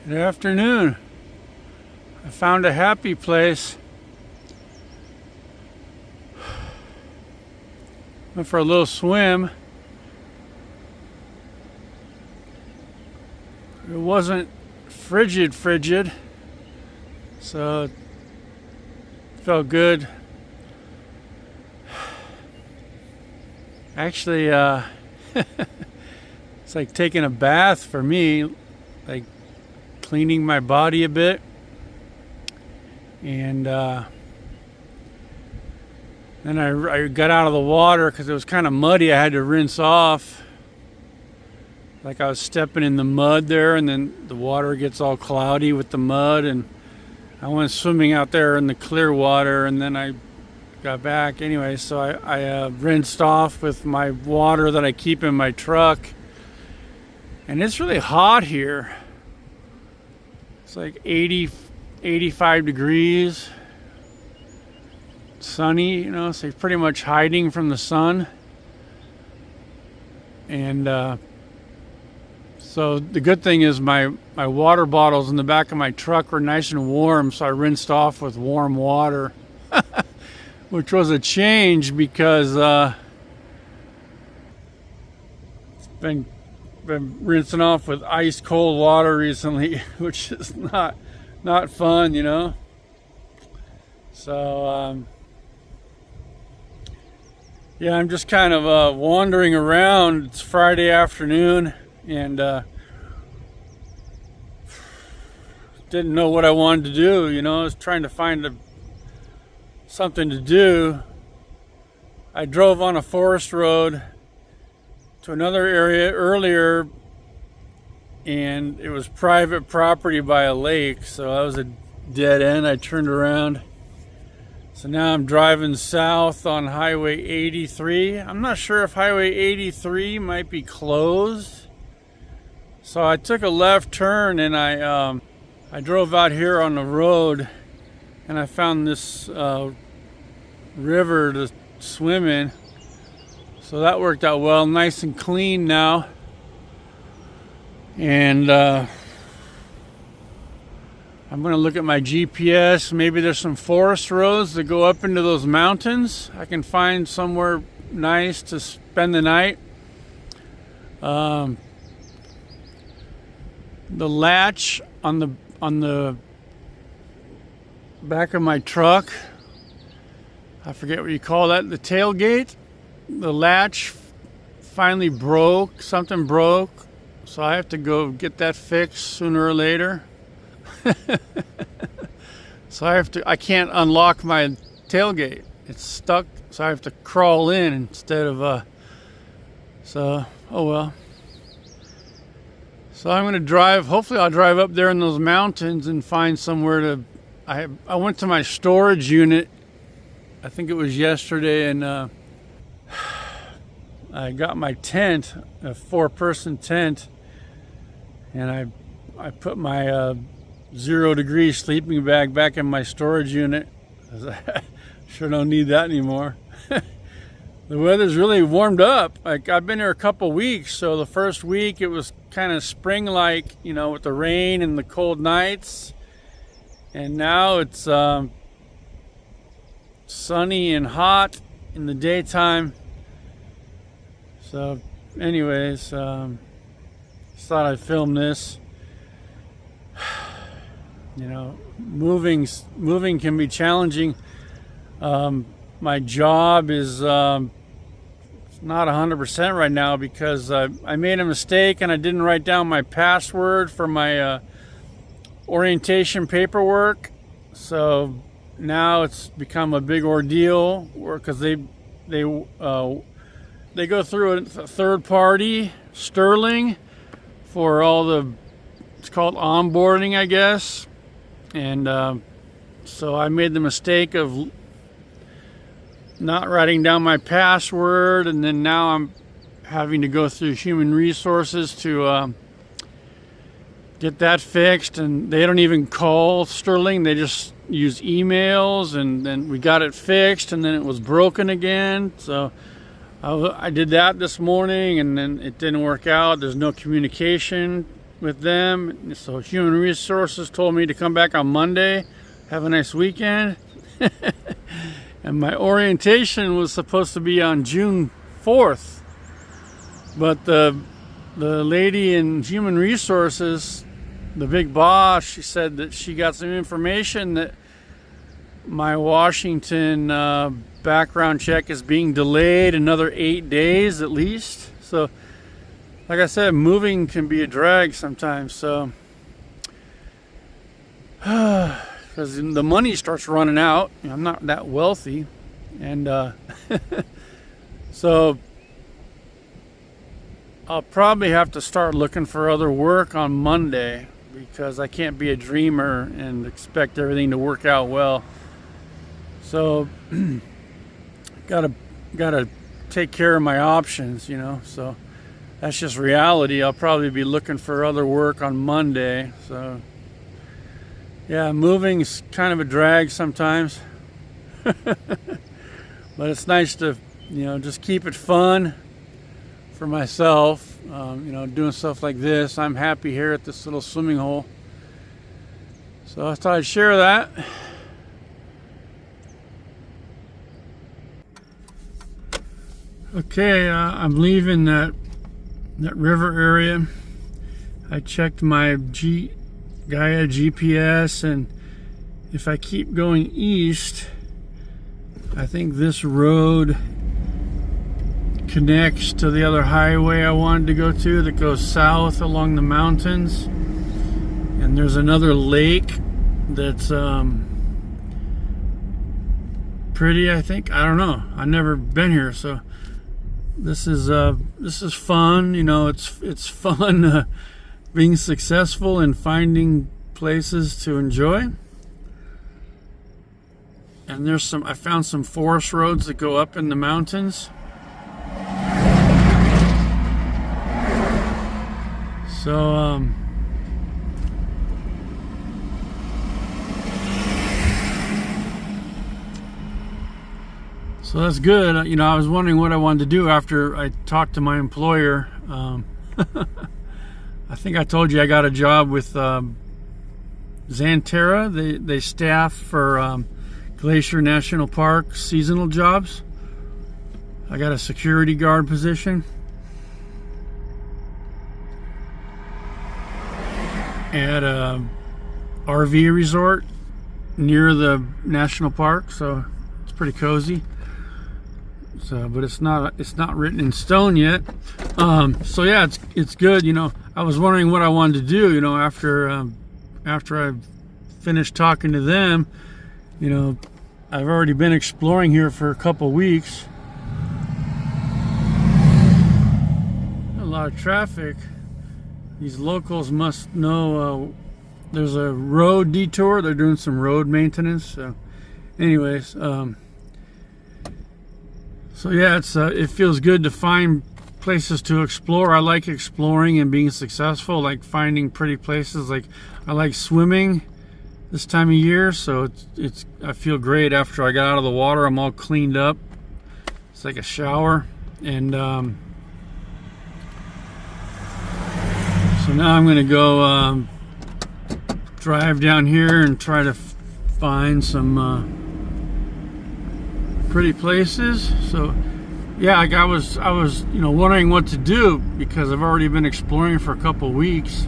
Good afternoon. I found a happy place. Went for a little swim. It wasn't frigid, so it felt good. Actually, it's like taking a bath for me, like cleaning my body a bit. And then I got out of the water because it was kind of muddy. I had to rinse off. Like I was stepping in the mud there, and then the water gets all cloudy with the mud. And I went swimming out there in the clear water, and then I got back. Anyway, so I rinsed off with my water that I keep in my truck. And it's really hot here. It's like 85 degrees. Sunny, you know, so you're pretty much hiding from the sun. And so the good thing is my water bottles in the back of my truck were nice and warm, so I rinsed off with warm water. Which was a change because it's been rinsing off with ice cold water recently, which is not fun, you know. So yeah, I'm just kind of wandering around. It's Friday afternoon, and didn't know what I wanted to do, you know. I was trying to find something to do. I drove on a forest road to another area earlier, and it was private property by a lake, so that was a dead end. I turned around. So now I'm driving south on Highway 83. I'm not sure if Highway 83 might be closed. So I took a left turn, and I drove out here on the road, and I found this river to swim in. So that worked out well, nice and clean now. And I'm going to look at my GPS. Maybe there's some forest roads that go up into those mountains. I can find somewhere nice to spend the night. The latch on the back of my truck, I forget what you call that, the tailgate, the latch finally broke. Something broke, so I have to go get that fixed sooner or later. So I can't unlock my tailgate. It's stuck, so I have to crawl in instead of so oh well. So I'm going to drive, hopefully I'll drive up there in those mountains and find somewhere to I went to my storage unit, I think it was yesterday, and I got my tent, a 4-person tent, and I put my 0-degree sleeping bag back in my storage unit. I sure don't need that anymore. The weather's really warmed up. Like, I've been here a couple weeks, so the first week it was kind of spring-like, you know, with the rain and the cold nights. And now it's sunny and hot in the daytime. So anyways, just thought I'd film this. You know, moving can be challenging. My job is not 100% right now because I made a mistake and I didn't write down my password for my orientation paperwork. So now it's become a big ordeal because they go through a third party, Sterling, for all the, it's called onboarding, I guess. And so I made the mistake of not writing down my password, and then now I'm having to go through human resources to get that fixed. And they don't even call Sterling, they just use emails, and then we got it fixed, and then it was broken again. So I did that this morning, and then it didn't work out. There's no communication with them. So Human Resources told me to come back on Monday, have a nice weekend. And my orientation was supposed to be on June 4th. But the lady in Human Resources, the big boss, she said that she got some information that my Washington background check is being delayed another 8 days at least. So like I said, moving can be a drag sometimes. So because the money starts running out. You know, I'm not that wealthy, and so I'll probably have to start looking for other work on Monday, because I can't be a dreamer and expect everything to work out well. So gotta take care of my options, you know. So that's just reality. I'll probably be looking for other work on Monday. So yeah, moving's kind of a drag sometimes. But it's nice to, you know, just keep it fun for myself. You know, doing stuff like this. I'm happy here at this little swimming hole. So I thought I'd share that. Okay, I'm leaving that river area. I checked my Gaia GPS, and if I keep going east, I think this road connects to the other highway I wanted to go to that goes south along the mountains. And there's another lake that's pretty, I think. I don't know. I've never been here, so this is fun. You know, it's fun being successful and finding places to enjoy. And I found some forest roads that go up in the mountains. So so that's good. You know, I was wondering what I wanted to do after I talked to my employer. I think I told you I got a job with Xanterra. They staff for Glacier National Park seasonal jobs. I got a security guard position at a RV resort near the national park, so it's pretty cozy. So, but it's not written in stone yet. So yeah, it's good. You know, I was wondering what I wanted to do. You know, after I finished talking to them, you know, I've already been exploring here for a couple weeks. A lot of traffic. These locals must know there's a road detour. They're doing some road maintenance. So, anyways. So yeah, it feels good to find places to explore. I like exploring and being successful, like finding pretty places. Like I like swimming this time of year, so I feel great after I got out of the water. I'm all cleaned up. It's like a shower, and so now I'm gonna go drive down here and try to find some pretty places. So yeah, like I was you know, wondering what to do, because I've already been exploring for a couple weeks,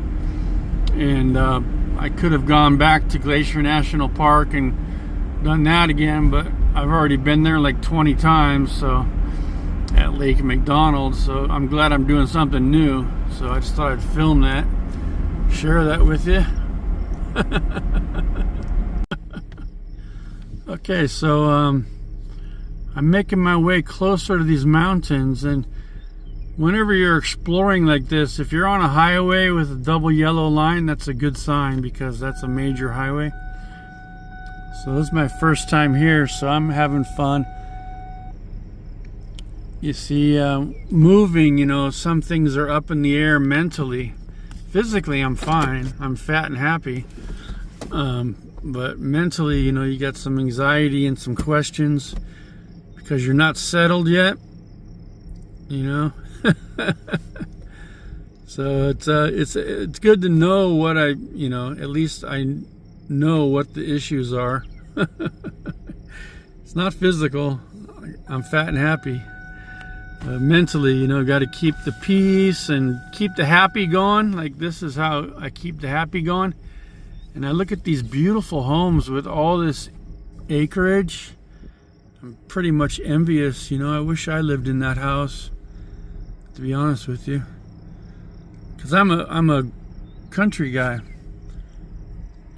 and I could have gone back to Glacier National Park and done that again, but I've already been there like 20 times, so at Lake McDonald. So I'm glad I'm doing something new. So I just thought I'd film that, share that with you. Okay, so I'm making my way closer to these mountains, and whenever you're exploring like this, if you're on a highway with a double yellow line, that's a good sign, because that's a major highway. So this is my first time here, so I'm having fun. You see, moving, you know, some things are up in the air mentally. Physically, I'm fine. I'm fat and happy. But mentally, you know, you got some anxiety and some questions, because you're not settled yet, you know. So it's good to know what at least I know what the issues are. It's not physical. I'm fat and happy. Mentally, got to keep the peace and keep the happy going. Like, this is how I keep the happy going. And I look at these beautiful homes with all this acreage. I'm pretty much envious. I wish I lived in that house, to be honest with you. Because I'm a country guy,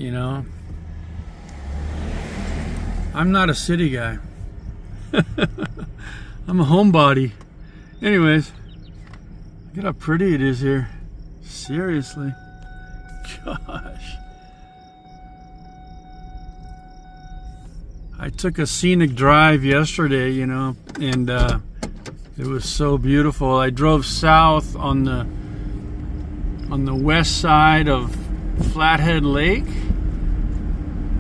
I'm not a city guy. I'm a homebody. Anyways, look at how pretty it is here. Seriously. Gosh. I took a scenic drive yesterday, and it was so beautiful. I drove south on the west side of Flathead Lake,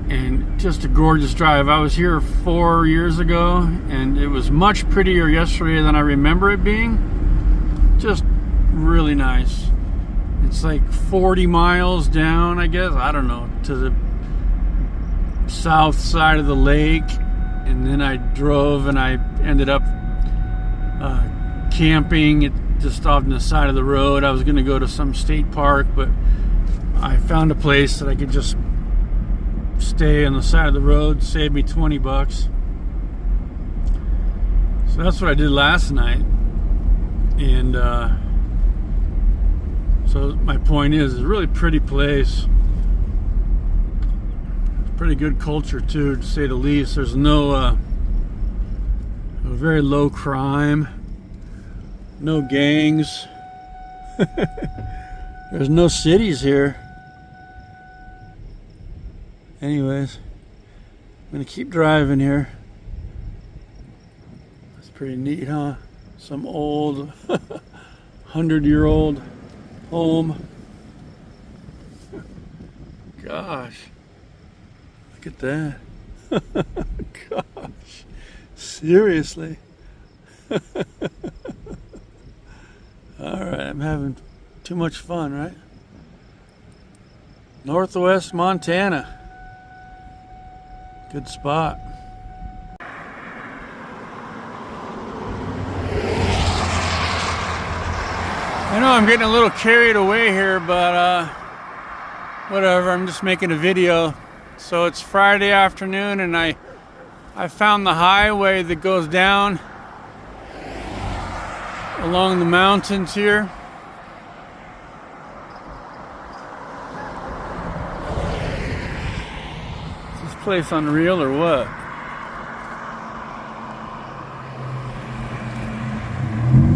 and just a gorgeous drive. I was here 4 years ago, and it was much prettier yesterday than I remember it being. Just really nice. It's like 40 miles down, I guess, I don't know, to the south side of the lake, and then I drove and I ended up camping just off the side of the road. I was going to go to some state park, but I found a place that I could just stay on the side of the road. Saved me $20. So that's what I did last night. And so my point is, it's a really pretty place. Pretty good culture too, to say the least. There's no very low crime, no gangs. There's no cities here. Anyways, I'm gonna keep driving here. That's pretty neat, huh? Some old 100-year-old home. Gosh, look at that. Gosh, seriously. All right, I'm having too much fun, right? Northwest Montana. Good spot. I know I'm getting a little carried away here, but whatever, I'm just making a video. So it's Friday afternoon, and I found the highway that goes down along the mountains here. Is this place unreal or what?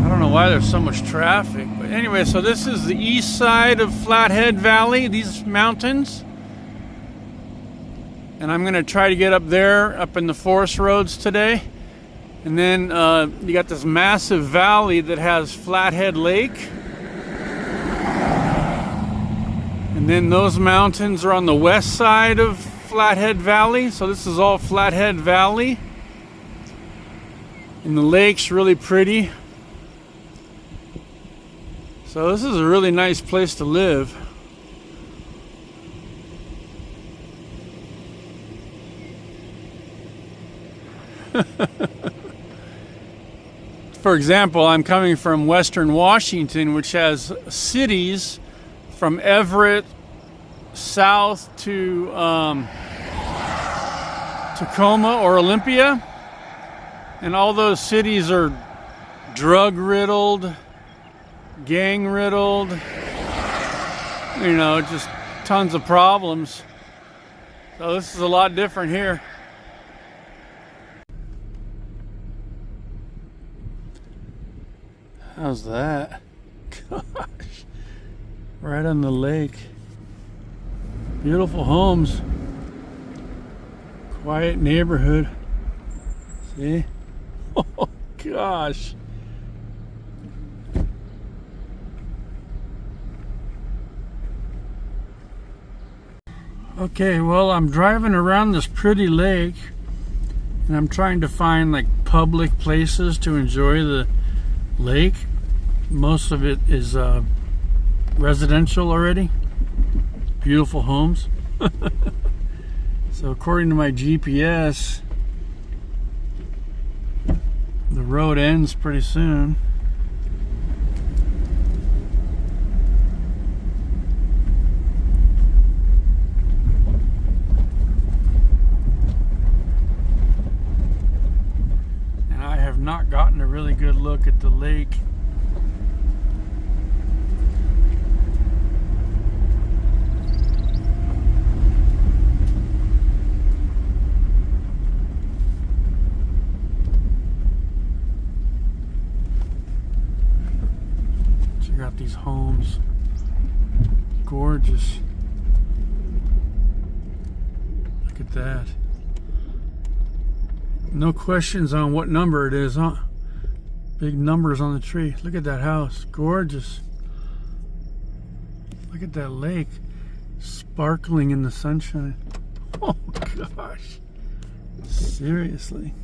I don't know why there's so much traffic, but anyway, so this is the east side of Flathead Valley, these mountains. And I'm gonna try to get up there, up in the forest roads today. And then you got this massive valley that has Flathead Lake. And then those mountains are on the west side of Flathead Valley. So this is all Flathead Valley. And the lake's really pretty. So this is a really nice place to live. For example, I'm coming from Western Washington, which has cities from Everett south to Tacoma or Olympia, and all those cities are drug-riddled, gang-riddled, just tons of problems. So this is a lot different here. How's that? Gosh. Right on the lake. Beautiful homes. Quiet neighborhood. See? Oh gosh. Okay, well, I'm driving around this pretty lake, and I'm trying to find like public places to enjoy the lake. Most of it is residential already. Beautiful homes. So according to my GPS, the road ends pretty soon. And I have not gotten a really good look at the lake. Got these homes, gorgeous. Look at that. No questions on what number it is, huh? Big numbers on the tree. Look at that house, gorgeous. Look at that lake, sparkling in the sunshine. Oh gosh, seriously.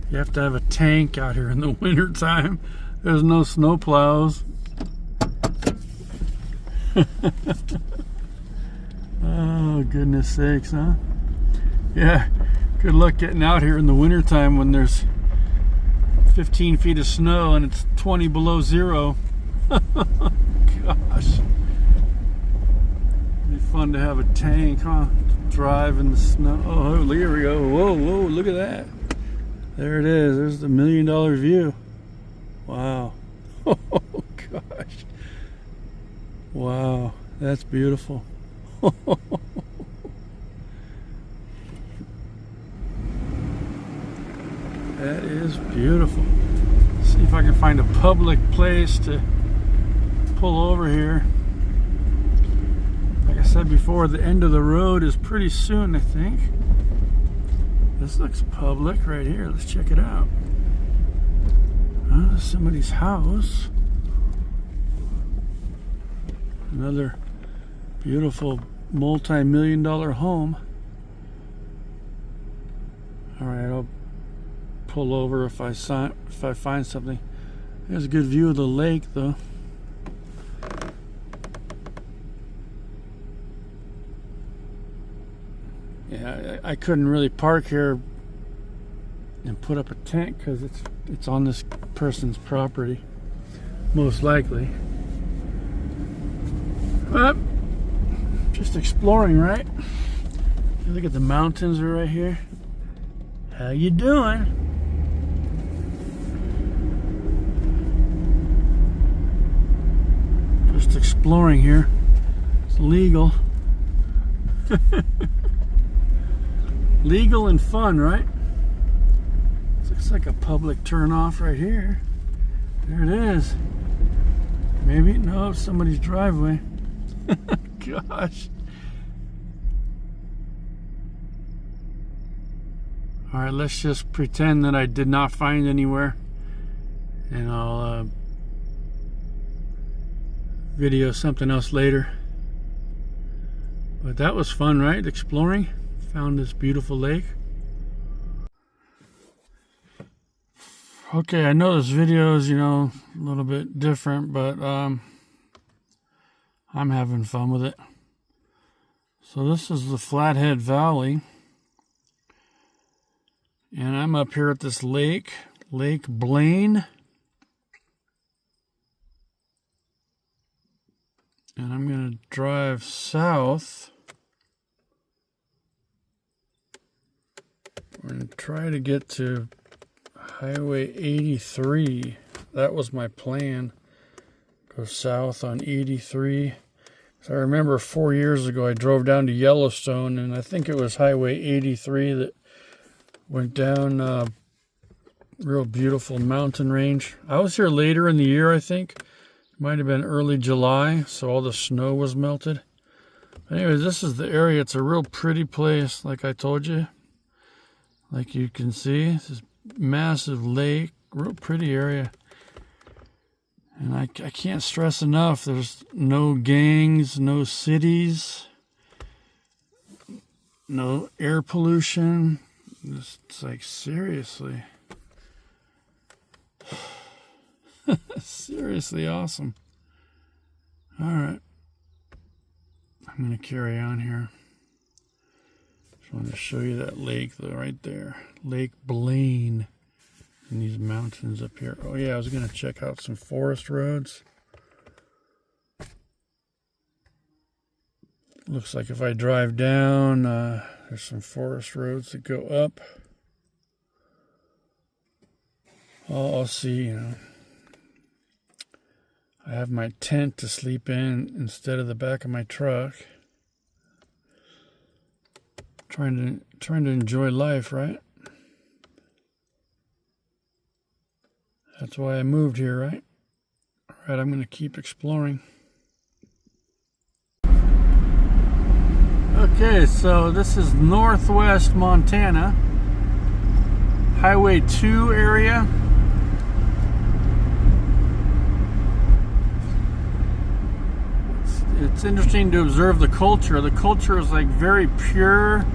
You have to have a tank out here in the winter time. There's no snow plows. Oh, goodness sakes, huh? Yeah, good luck getting out here in the winter time when there's 15 feet of snow and it's 20 below zero. Gosh. It'd be fun to have a tank, huh? Drive in the snow. Oh, here we go. Whoa, whoa, look at that. There it is. There's the $1 million view. Wow. Oh, gosh. Wow. That's beautiful. That is beautiful. Let's see if I can find a public place to pull over here. Like I said before, the end of the road is pretty soon, I think. This looks public right here. Let's check it out. Oh, somebody's house. Another beautiful multi-million-dollar home. All right, I'll pull over if I find something. There's a good view of the lake, though. Yeah, I couldn't really park here and put up a tent because it's on this person's property, most likely. But just exploring, right? Look at the mountains are right here. How you doing? Just exploring here. It's legal. Legal and fun, right? This looks like a public turnoff right here. There it is. Maybe, no, somebody's driveway. Gosh. All right, let's just pretend that I did not find anywhere, and I'll video something else later. But that was fun, right? Exploring. Found this beautiful lake. Okay, I know this video is, a little bit different, but I'm having fun with it. So this is the Flathead Valley. And I'm up here at this lake, Lake Blaine. And I'm going to drive south. We're going to try to get to Highway 83. That was my plan. Go south on 83. So I remember 4 years ago I drove down to Yellowstone, and I think it was Highway 83 that went down real beautiful mountain range. I was here later in the year, I think. It might have been early July, so all the snow was melted. Anyways, this is the area. It's a real pretty place, like I told you. Like you can see, this massive lake, real pretty area. And I can't stress enough, there's no gangs, no cities, no air pollution. It's like, seriously. Seriously awesome. All right. I'm going to carry on here. Just wanted to show you that lake though, right there. Lake Blaine. And these mountains up here. Oh yeah, I was going to check out some forest roads. Looks like if I drive down, there's some forest roads that go up. I'll see, you know. I have my tent to sleep in instead of the back of my truck. Trying to enjoy life, right? That's why I moved here, right? All right, I'm going to keep exploring. Okay, so this is northwest Montana, Highway 2 area. It's interesting to observe the culture. The culture is like very pure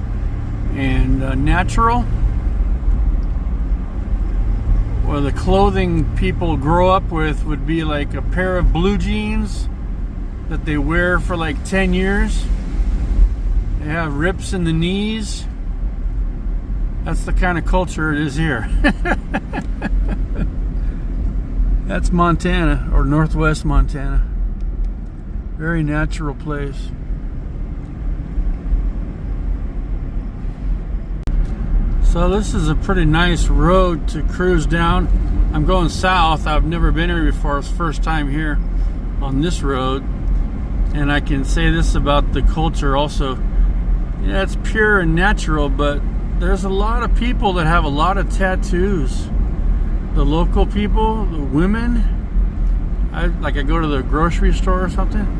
and natural. Well, the clothing people grow up with would be like a pair of blue jeans that they wear for like 10 years. They have rips in the knees. That's the kind of culture it is here. That's Montana, or northwest Montana. Very natural place. So this is a pretty nice road to cruise down. I'm going south. I've never been here before. It's the first time here on this road. And I can say this about the culture also. Yeah, it's pure and natural, but there's a lot of people that have a lot of tattoos. The local people, the women. I go to the grocery store or something.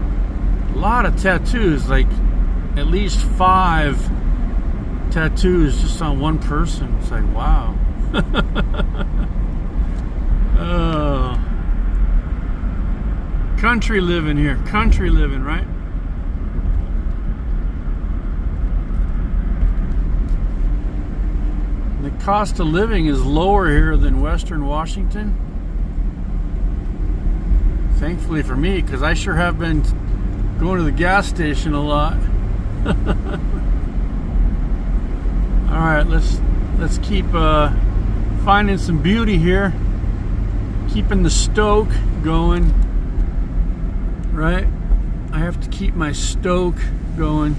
A lot of tattoos, like at least 5 tattoos just on one person. It's like, wow. Oh. Country living here. Country living, right? The cost of living is lower here than Western Washington. Thankfully for me, because I sure have been going to the gas station a lot. All right, let's keep finding some beauty here, keeping the stoke going. Right, I have to keep my stoke going.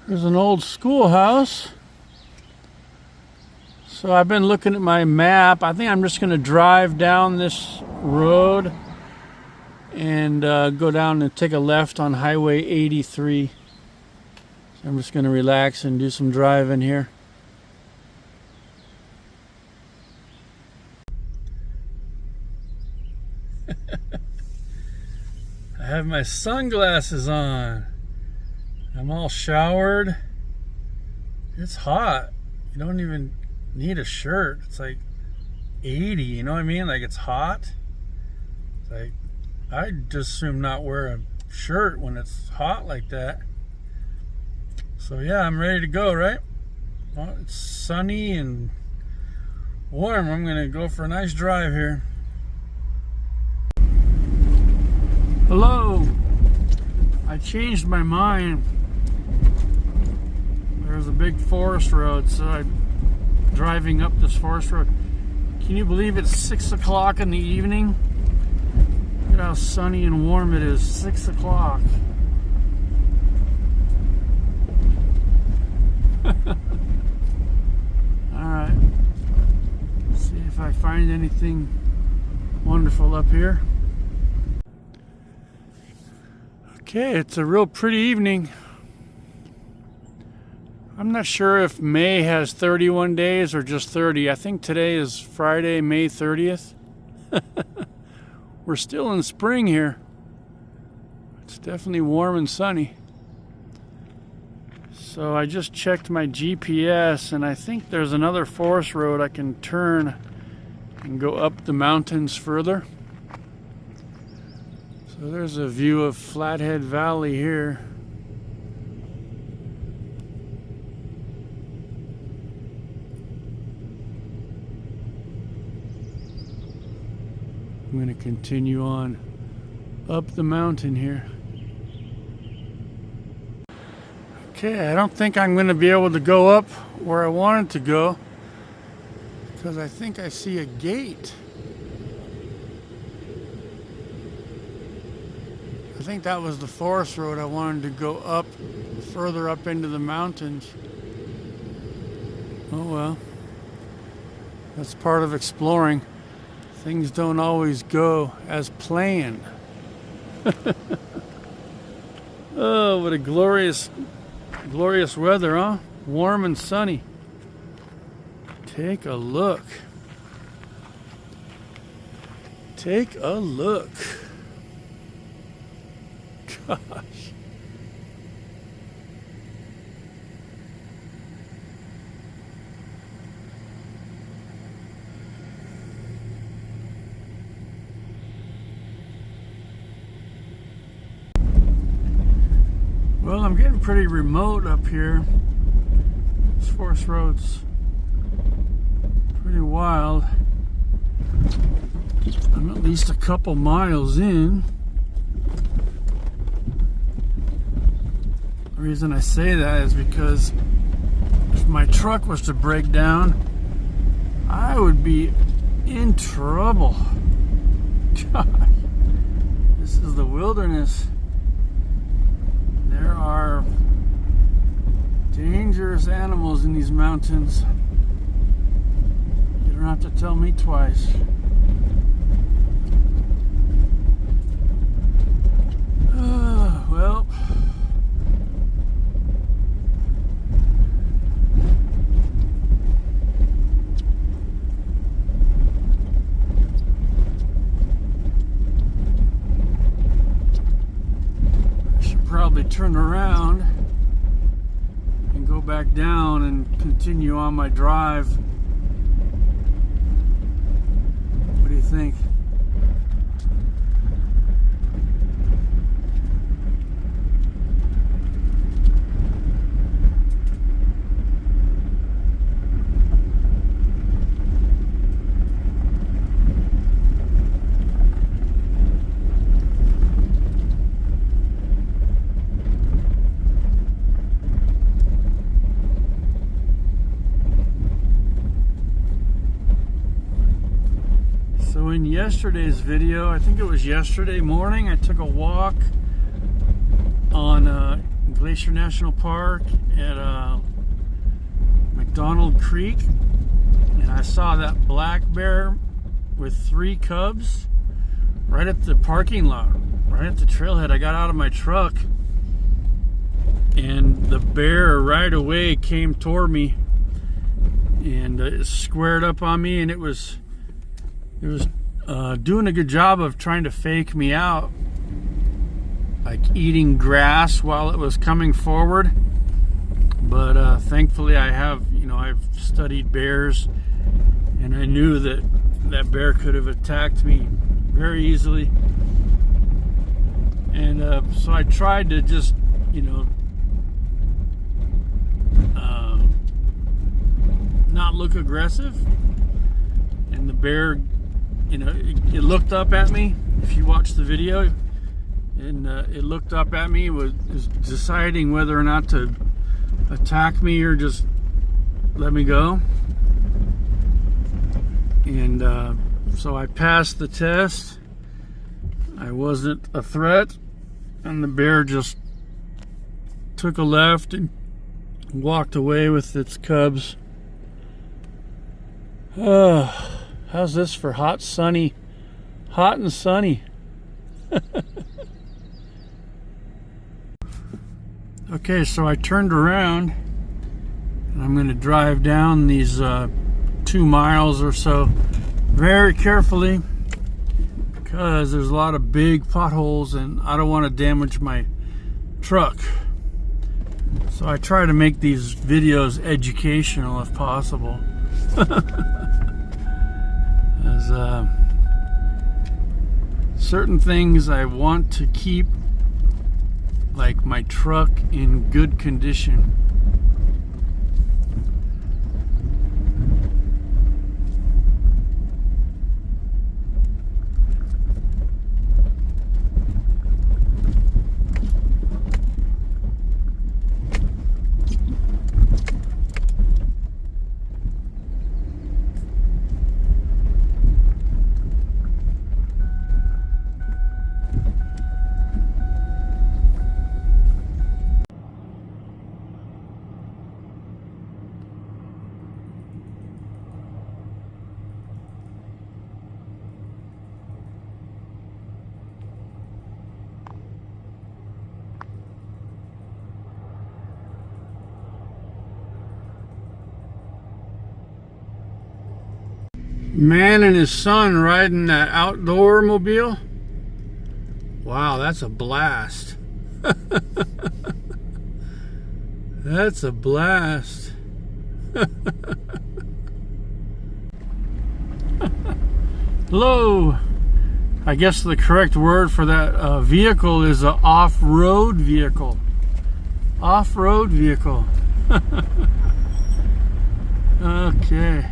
There's an old schoolhouse. So I've been looking at my map. I think I'm just going to drive down this road and go down and take a left on Highway 83. So I'm just going to relax and do some driving here. I have my sunglasses on. I'm all showered. It's hot. You don't even need a shirt. It's like 80, you know what I mean? Like, it's hot. It's like, I'd just assume not wear a shirt when it's hot like that. So yeah, I'm ready to go, right? Well, it's sunny and warm. I'm gonna go for a nice drive here. Hello. I changed my mind. There's a big forest road, so I'm driving up this forest road. Can you believe it's 6 o'clock in the evening? Look at how sunny and warm it is. 6 o'clock. Alright. See if I find anything wonderful up here. Okay, it's a real pretty evening. I'm not sure if May has 31 days or just 30. I think today is Friday, May 30th. We're still in spring here. It's definitely warm and sunny. So I just checked my GPS and I think there's another forest road I can turn and go up the mountains further. So there's a view of Flathead Valley here. I'm going to continue on up the mountain here. Okay, I don't think I'm going to be able to go up where I wanted to go because I think I see a gate. I think that was the forest road. I wanted to go up, further up into the mountains. Oh well, that's part of exploring. Things don't always go as planned. Oh, what a glorious weather, huh? Warm and sunny. Take a look. Take a look. Gosh. Well, I'm getting pretty remote up here. This forest road's pretty wild. I'm at least a couple miles in. The reason I say that is because if my truck was to break down, I would be in trouble. God, this is the wilderness. There are dangerous animals in these mountains. You don't have to tell me twice. Well, probably turn around and go back down and continue on my drive. What do you think? So in yesterday's video, I think it was yesterday morning, I took a walk on Glacier National Park at McDonald Creek, and I saw that black bear with 3 cubs right at the parking lot, right at the trailhead. I got out of my truck and the bear right away came toward me and it squared up on me, and it was doing a good job of trying to fake me out, like eating grass while it was coming forward. But thankfully I've studied bears, and I knew that that bear could have attacked me very easily. And so I tried to just, not look aggressive. And the bear, it looked up at me. If you watch the video, and it looked up at me, was deciding whether or not to attack me or just let me go. And so I passed the test. I wasn't a threat, and the bear just took a left and walked away with its cubs. How's this for hot and sunny? Okay, so I turned around and I'm going to drive down these 2 miles or so very carefully, because there's a lot of big potholes and I don't want to damage my truck. So I try to make these videos educational if possible. As certain things I want to keep, like my truck, in good condition. Man and his son riding that outdoor mobile. Wow, that's a blast. That's a blast. Hello. I guess the correct word for that vehicle is an off-road vehicle. Off-road vehicle. Okay.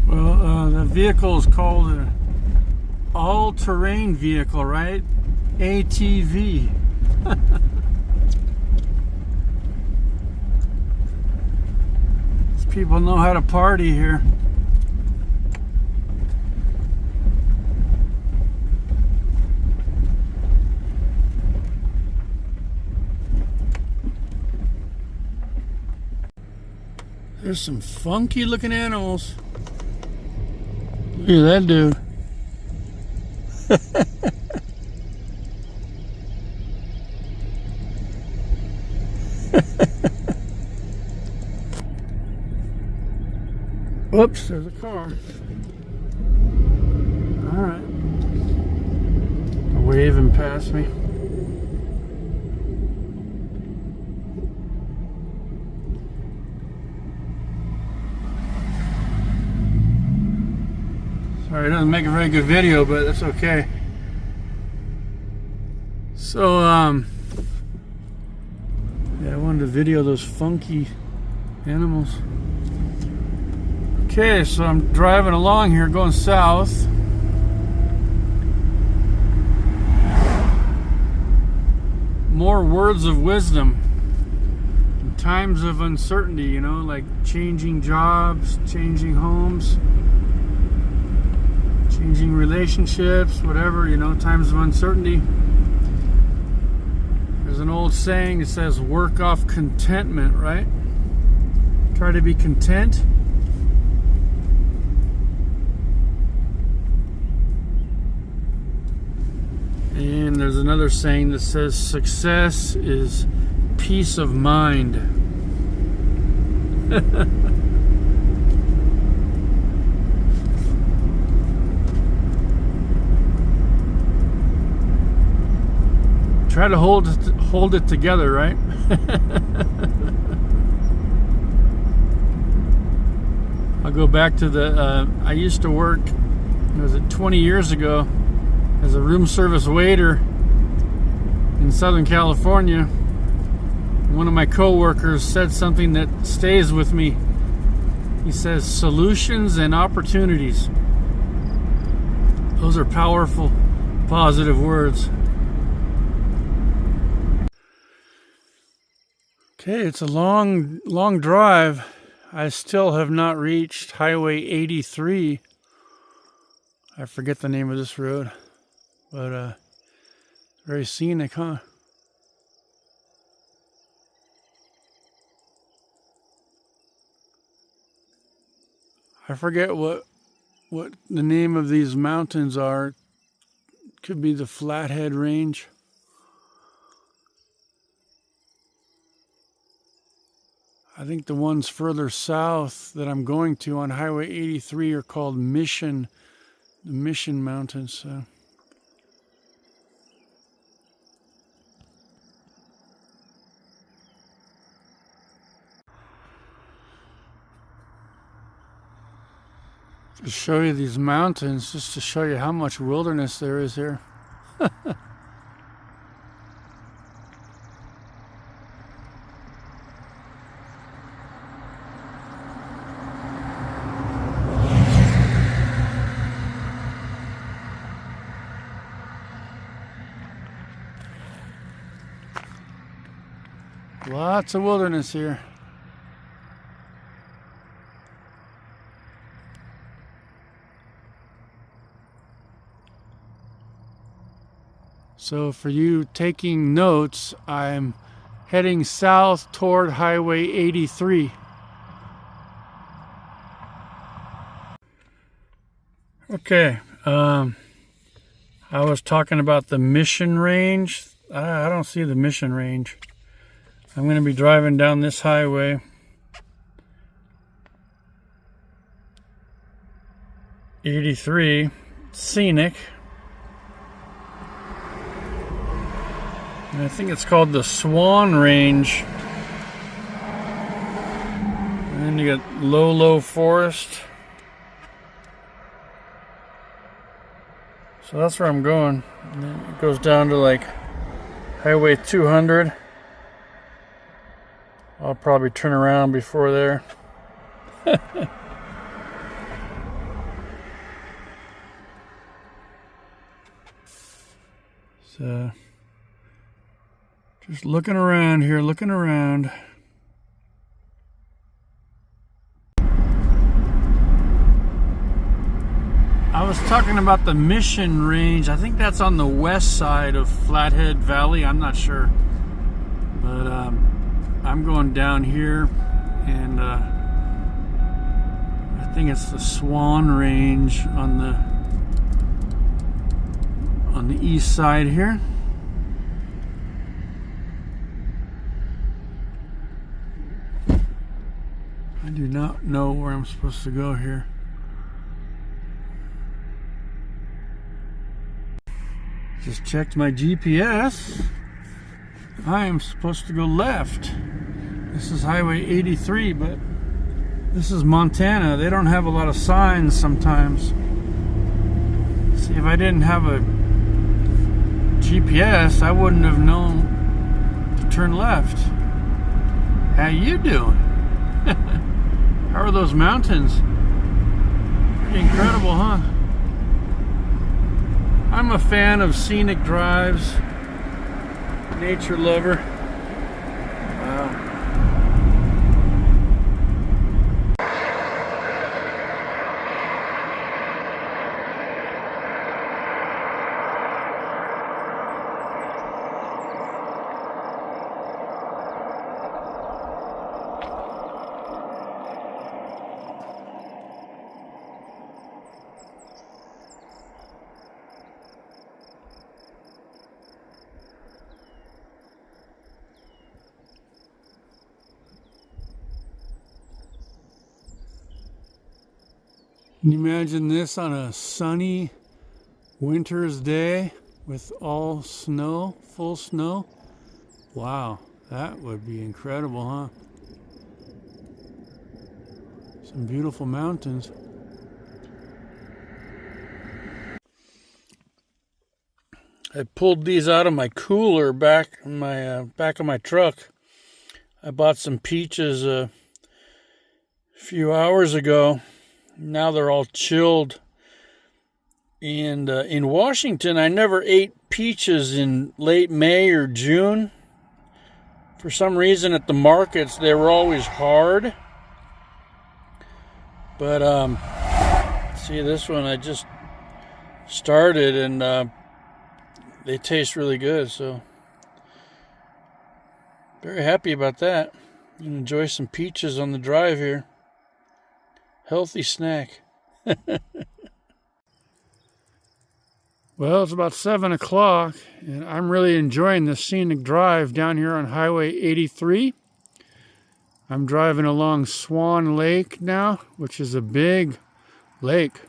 Well, the vehicle is called an all-terrain vehicle, right? ATV. These people know how to party here. There's some funky looking animals. Look at that dude. Whoops, there's a car. Alright. Waving past me. Sorry, it doesn't make a very good video, but that's okay. So, yeah, I wanted to video those funky animals. Okay, so I'm driving along here, going south. More words of wisdom in times of uncertainty, you know, like changing jobs, changing homes, changing relationships, whatever, you know, times of uncertainty. There's an old saying that says, work off contentment, right? Try to be content. And there's another saying that says, success is peace of mind. Try to hold it together, right? I'll go back to the, I used to work, was it 20 years ago, as a room service waiter in Southern California. One of my co-workers said something that stays with me. He says, solutions and opportunities. Those are powerful, positive words. Okay, it's a long drive. I still have not reached Highway 83. I forget the name of this road, but very scenic, huh? I forget what the name of these mountains are. Could be the Flathead Range. I think the ones further south that I'm going to on Highway 83 are called the Mission Mountains. So. To show you these mountains, just to show you how much wilderness there is here. Lots of wilderness here. So for you taking notes, I'm heading south toward Highway 83. Okay, I was talking about the Mission Range. I don't see the Mission Range. I'm going to be driving down this highway. '83, scenic. And I think it's called the Swan Range. And then you got low forest. So that's where I'm going. And then it goes down to like Highway 200. I'll probably turn around before there. So, just looking around here, looking around. I was talking about the Mission Range. I think that's on the west side of Flathead Valley. I'm not sure. But I'm going down here, and I think it's the Swan Range on the east side here. I do not know where I'm supposed to go here. Just checked my GPS. I am supposed to go left. This is Highway 83, but this is Montana. They don't have a lot of signs sometimes. See, if I didn't have a GPS, I wouldn't have known to turn left. How you doing? How are those mountains? Pretty incredible, huh? I'm a fan of scenic drives, nature lover. Wow. Can you imagine this on a sunny winter's day with all snow, full snow? Wow, that would be incredible, huh? Some beautiful mountains. I pulled these out of my cooler back in my back of my truck. I bought some peaches a few hours ago. Now they're all chilled. And in Washington, I never ate peaches in late May or June. For some reason at the markets, they were always hard. But see, this one I just started, and they taste really good. So very happy about that. Enjoy some peaches on the drive here. Healthy snack. Well, it's about 7 o'clock, and I'm really enjoying this scenic drive down here on Highway 83. I'm driving along Swan Lake now, which is a big lake.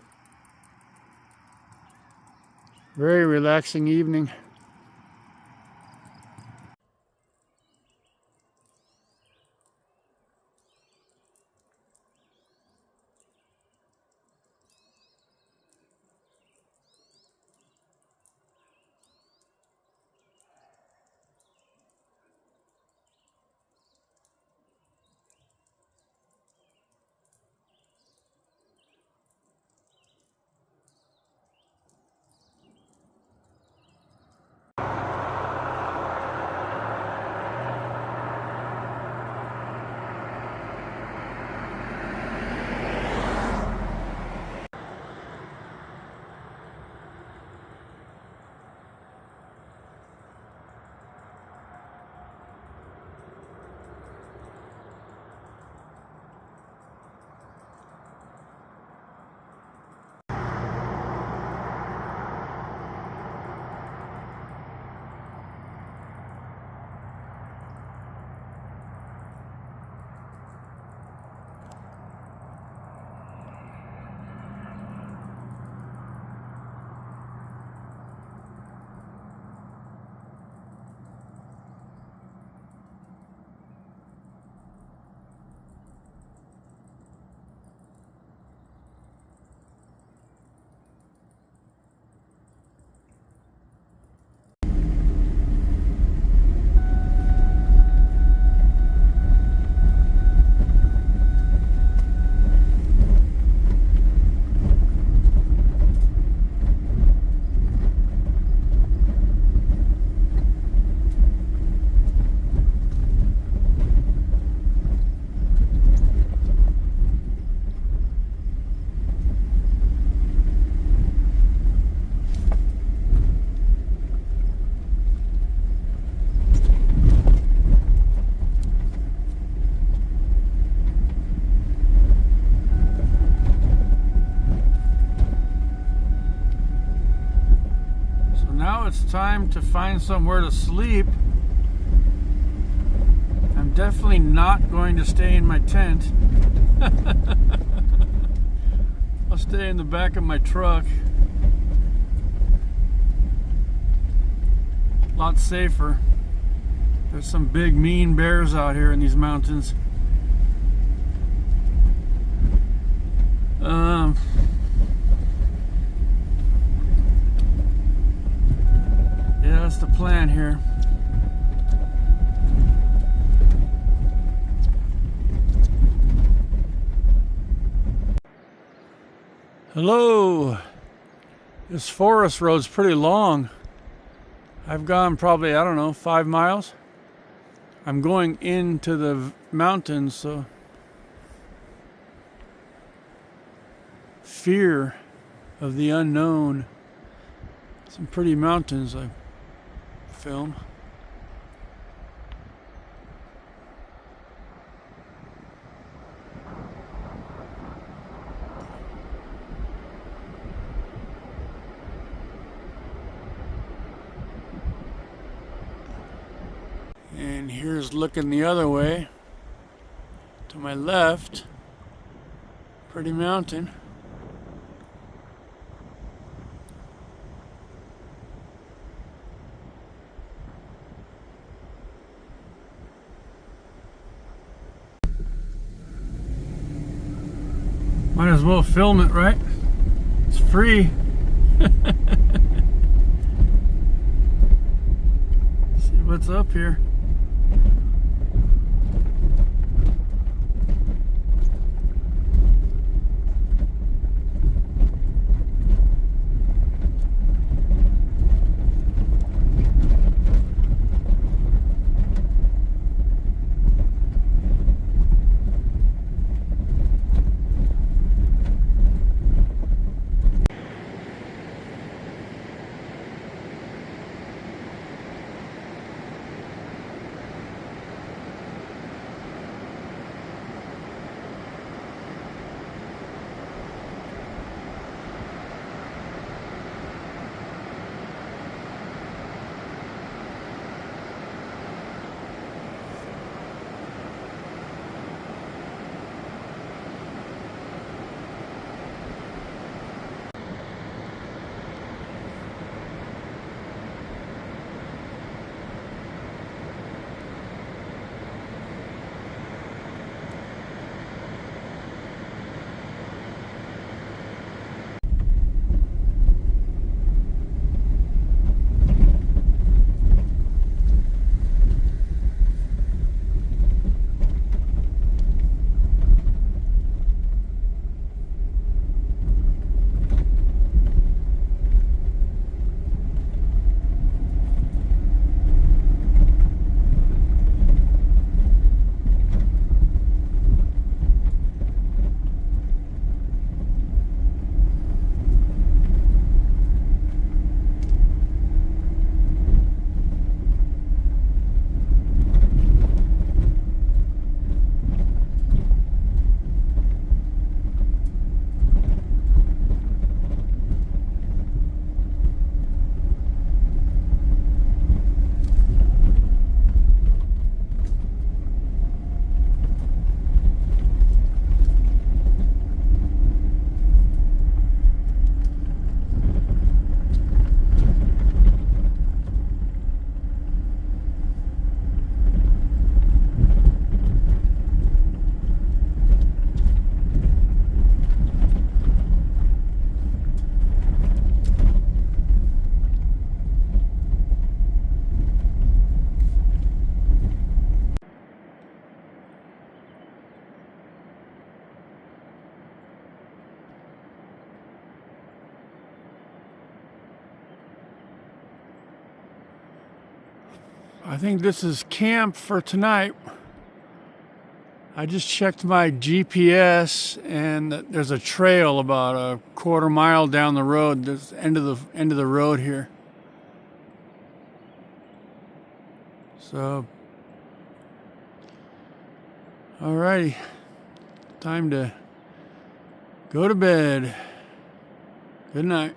Very relaxing evening. it's time to find somewhere to sleep. I'm definitely not going to stay in my tent. I'll stay in the back of my truck. A lot safer. There's some big mean bears out here in these mountains. Yeah, that's the plan here. Hello. This forest road's pretty long. I've gone probably, I don't know, 5 miles. I'm going into the mountains, so fear of the unknown. Some pretty mountains I film. And here's looking the other way. To my left, pretty mountain. Might as well film it, right? It's free. See what's up here. I think this is camp for tonight. I just checked my GPS and there's a trail about a quarter mile down the road. There's the end of the road here. So, alrighty, time to go to bed. Good night.